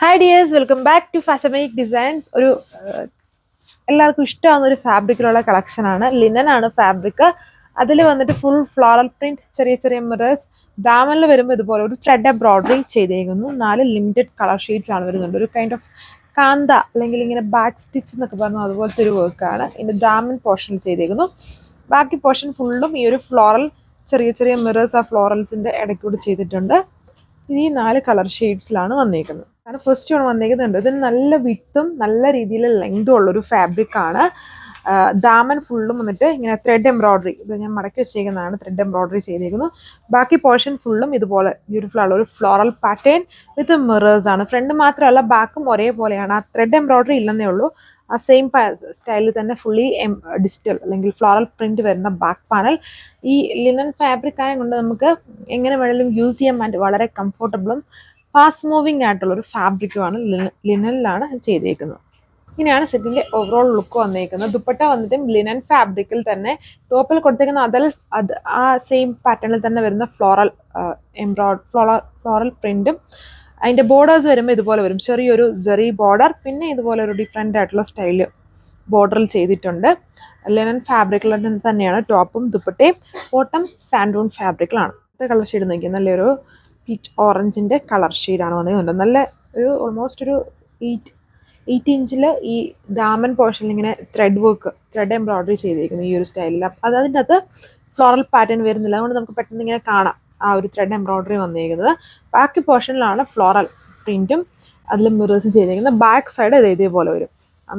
Hi dears, welcome back to Fashamic Designs. ഒരു എല്ലാവർക്കും ഇഷ്ടമാകുന്ന ഒരു ഫാബ്രിക്കിലുള്ള കളക്ഷൻ ആണ്. ലിനൻ ആണ് ഫാബ്രിക്. അതിൽ വന്നിട്ട് ഫുൾ ഫ്ലോറൽ പ്രിന്റ്, ചെറിയ ചെറിയ മിറേഴ്സ്, ഡാമനിൽ വരുമ്പോൾ ഇതുപോലെ ഒരു ത്രെഡ് എംബ്രോയിഡറി ചെയ്തേക്കുന്നു. 4 ലിമിറ്റഡ് കളർ ഷെയ്ഡ്സ് ആണ് വരുന്നുണ്ട്. ഒരു കൈൻഡ് ഓഫ് കാന്ത അല്ലെങ്കിൽ ഇങ്ങനെ ബാക്ക് സ്റ്റിച്ച് എന്നൊക്കെ പറഞ്ഞു അതുപോലത്തെ ഒരു വർക്കാണ്. ഇതിന്റെ ഡാമൻ പോർഷനിൽ ചെയ്തേക്കുന്നു. ബാക്കി പോർഷൻ ഫുള്ളും ഈ ഒരു ഫ്ലോറൽ ചെറിയ ചെറിയ മിറേഴ്സ് ആ ഫ്ലോറൽസിന്റെ ഇടയ്ക്കൂടെ ചെയ്തിട്ടുണ്ട്. ഈ 4 കളർ ഷെയ്ഡ്സിലാണ് വന്നേക്കുന്നത്. കാരണം ഫസ്റ്റ് ആണ് വന്നേക്കുന്നുണ്ട്. ഇതിന് നല്ല വിട്ടും നല്ല രീതിയിൽ ലെങ്തും ഉള്ളൊരു ഫാബ്രിക് ആണ്. ദാമൻ ഫുള്ളും വന്നിട്ട് ഇങ്ങനെ ത്രെഡ് എംബ്രോയിഡറി, ഇത് ഞാൻ മടക്കി വെച്ചേക്കുന്നതാണ്, ത്രെഡ് എംബ്രോയിഡറി ചെയ്തേക്കുന്നു. ബാക്കി പോർഷൻ ഫുള്ളും ഇതുപോലെ ബ്യൂട്ടിഫുൾ ആയുള്ള ഒരു ഫ്ലോറൽ പാറ്റേൺ വിത്ത് മിറേഴ്സ് ആണ്. ഫ്രണ്ട് മാത്രമല്ല ബാക്കും ഒരേപോലെയാണ്. ആ ത്രെഡ് എംബ്രോയിഡറി ഇല്ലെന്നേ ഉള്ളൂ. ആ സെയിം സ്റ്റൈലിൽ തന്നെ ഫുള്ളി ഡിജിറ്റൽ അല്ലെങ്കിൽ ഫ്ലോറൽ പ്രിന്റ് വരുന്ന ബാക്ക് പാനൽ. ഈ ലിനൻ ഫാബ്രിക് ആയതുകൊണ്ട് നമുക്ക് എങ്ങനെ വേണമെങ്കിലും യൂസ് ചെയ്യാൻ പറ്റും. വളരെ കംഫർട്ടബിളും ഫാസ്റ്റ് മൂവിങ് ആയിട്ടുള്ള ഒരു ഫാബ്രിക്കുമാണ് ലിനനിലാണ് ചെയ്തേക്കുന്നത്. ഇങ്ങനെയാണ് സെറ്റിന്റെ ഓവറോൾ ലുക്ക് വന്നേക്കുന്നത്. ദുപ്പട്ട വന്നിട്ടും ലിനൻ ഫാബ്രിക്കിൽ തന്നെ ടോപ്പിൽ കൊടുത്തേക്കുന്ന ആ സെയിം പാറ്റേണിൽ തന്നെ വരുന്ന ഫ്ലോറൽ പ്രിന്റും അതിന്റെ ബോർഡേഴ്സ് വരുമ്പോൾ ഇതുപോലെ വരും. ചെറിയൊരു ജെറി ബോർഡർ, പിന്നെ ഇതുപോലെ ഒരു ഡിഫറെന്റ് ആയിട്ടുള്ള സ്റ്റൈല് ബോർഡറിൽ ചെയ്തിട്ടുണ്ട്. ലിനൻ ഫാബ്രിക്കിൽ തന്നെയാണ് ടോപ്പും ദുപ്പട്ടയും. ബോട്ടം സാൻഡൂൺ ഫാബ്രിക്കിലാണ്. അടുത്ത കളർ ഷെയ്ഡ് നോക്കിയാൽ നല്ലൊരു പീച്ച് ഓറഞ്ചിന്റെ കളർ ഷെയ്ഡാണ് വന്നിട്ടുണ്ട്. നല്ല ഒരു ഓൾമോസ്റ്റ് ഒരു 8 ഇഞ്ചിൽ ഈ ദാമൻ പോർഷനിൽ ഇങ്ങനെ ത്രെഡ് എംബ്രോയിഡറി ചെയ്തിരിക്കുന്നു ഈ ഒരു സ്റ്റൈലിൽ. അതിൻ്റെ അകത്ത് ഫ്ലോറൽ പാറ്റേൺ വരുന്നില്ല, അതുകൊണ്ട് നമുക്ക് പെട്ടെന്ന് ഇങ്ങനെ കാണാം ആ ഒരു ത്രെഡ് എംബ്രോയിഡറി വന്നിരിക്കുന്നത്. ബാക്കി പോർഷനിലാണ് ഫ്ലോറൽ പ്രിന്റും അതിൽ മിറേഴ്സും ചെയ്തിരിക്കുന്നത്. ബാക്ക് സൈഡ് ഇതേപോലെ വരും.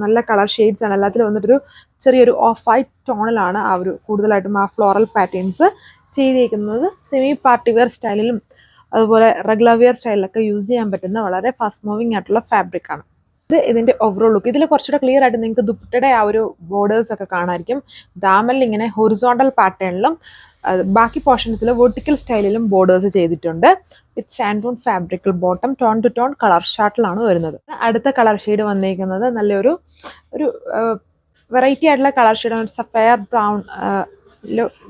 നല്ല കളർ ഷെയ്ഡ്സ് ആണ്. എല്ലാത്തിലും വന്നിട്ടൊരു ചെറിയൊരു ഓഫ് വൈറ്റ് ടോണിലാണ് ആ ഒരു കൂടുതലായിട്ടും ആ ഫ്ലോറൽ പാറ്റേൺസ് ചെയ്തിരിക്കുന്നത്. സെമി പാർട്ടി വെയർ സ്റ്റൈലിലും അതുപോലെ റെഗുലർ വെയർ സ്റ്റൈലിലൊക്കെ യൂസ് ചെയ്യാൻ പറ്റുന്ന വളരെ ഫാസ്റ്റ് മൂവിങ് ആയിട്ടുള്ള ഫാബ്രിക് ആണ്. ഇത് ഇതിന്റെ ഓവറോൾ ലുക്ക്. ഇതിൽ കുറച്ചുകൂടെ ക്ലിയർ ആയിട്ട് നിങ്ങൾക്ക് ദുപ്പട്ടയുടെ ആ ഒരു ബോർഡേഴ്സ് ഒക്കെ കാണാമായിരിക്കും. ദാമനിൽ ഇങ്ങനെ ഹൊറിസോണ്ടൽ പാറ്റേണിലും ബാക്കി പോർഷൻസിൽ വെർട്ടിക്കൽ സ്റ്റൈലിലും ബോർഡേഴ്സ് ചെയ്തിട്ടുണ്ട്. വിത്ത് സാൻഡൂൺ ഫാബ്രിക്കൽ bottom tone to tone colour ഷാർട്ടിലാണ് വരുന്നത്. അടുത്ത കളർ ഷെയ്ഡ് വന്നിരിക്കുന്നത് നല്ലൊരു വെറൈറ്റി ആയിട്ടുള്ള കളർ ഷെയ്ഡാണ്. സഫയർ ബ്രൗൺ,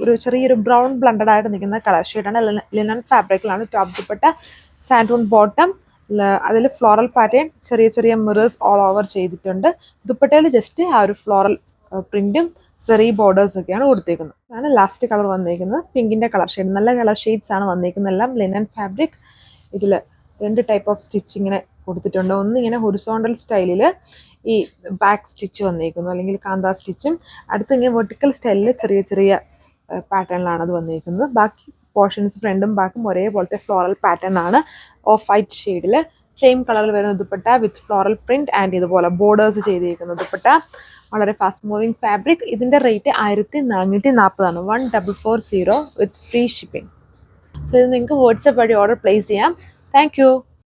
ഒരു ചെറിയൊരു ബ്രൗൺ ബ്ലണ്ടഡ് ആയിട്ട് നിൽക്കുന്ന കളർ ഷെയ്ഡാണ്. ലിനൻ ഫാബ്രിക്കിലാണ് ടോപ്പ് ദുപ്പട്ട, സാൻഡൂൺ ബോട്ടം. അതിൽ ഫ്ലോറൽ പാറ്റേൺ, ചെറിയ ചെറിയ മിറേഴ്സ് ഓൾ ഓവർ ചെയ്തിട്ടുണ്ട്. ദുപ്പട്ടയിൽ ജസ്റ്റ് ആ ഒരു ഫ്ലോറൽ പ്രിന്റും ചെറിയ ബോർഡേഴ്സ് ഒക്കെയാണ് കൊടുത്തേക്കുന്നത്. അതാണ് ലാസ്റ്റ് കളർ വന്നിരിക്കുന്നത്. പിങ്കിന്റെ കളർ ഷെയ്ഡ്. നല്ല കളർ ഷെയ്ഡ്സ് ആണ് വന്നിരിക്കുന്നത്. എല്ലാം ലിനൻ ഫാബ്രിക്. ഇതിൽ 2 ടൈപ്പ് ഓഫ് സ്റ്റിച്ചിങ്ങിനെ കൊടുത്തിട്ടുണ്ട്. ഒന്നിങ്ങനെ ഹൊറിസോണ്ടൽ സ്റ്റൈലിൽ ഈ ബാക്ക് സ്റ്റിച്ച് വന്നിരിക്കുന്നു, അല്ലെങ്കിൽ കാന്ത സ്റ്റിച്ചും. അടുത്ത് ഇങ്ങനെ വെർട്ടിക്കൽ സ്റ്റൈലിൽ ചെറിയ ചെറിയ പാറ്റേണിലാണ് അത് വന്നിരിക്കുന്നത്. ബാക്കി പോർഷൻസ് ഫ്രണ്ടും ബാക്കും ഒരേപോലത്തെ ഫ്ലോറൽ പാറ്റേൺ ആണ്. ഓഫ് വൈറ്റ് ഷെയ്ഡിൽ സെയിം കളറിൽ വരുന്ന ദുപ്പട്ട വിത്ത് ഫ്ലോറൽ പ്രിന്റ് ആൻഡ് ഇതുപോലെ ബോർഡേഴ്സ് ചെയ്തിരിക്കുന്ന ദുപ്പട്ട. വളരെ ഫാസ്റ്റ് മൂവിങ് ഫാബ്രിക്. ഇതിന്റെ റേറ്റ് 1440 ആണ്. 1440 വിത്ത് ഫ്രീ ഷിപ്പിംഗ്. സോ ഇത് നിങ്ങൾക്ക് വാട്സ്ആപ്പ് വഴി ഓർഡർ പ്ലേസ് ചെയ്യാം. Thank you.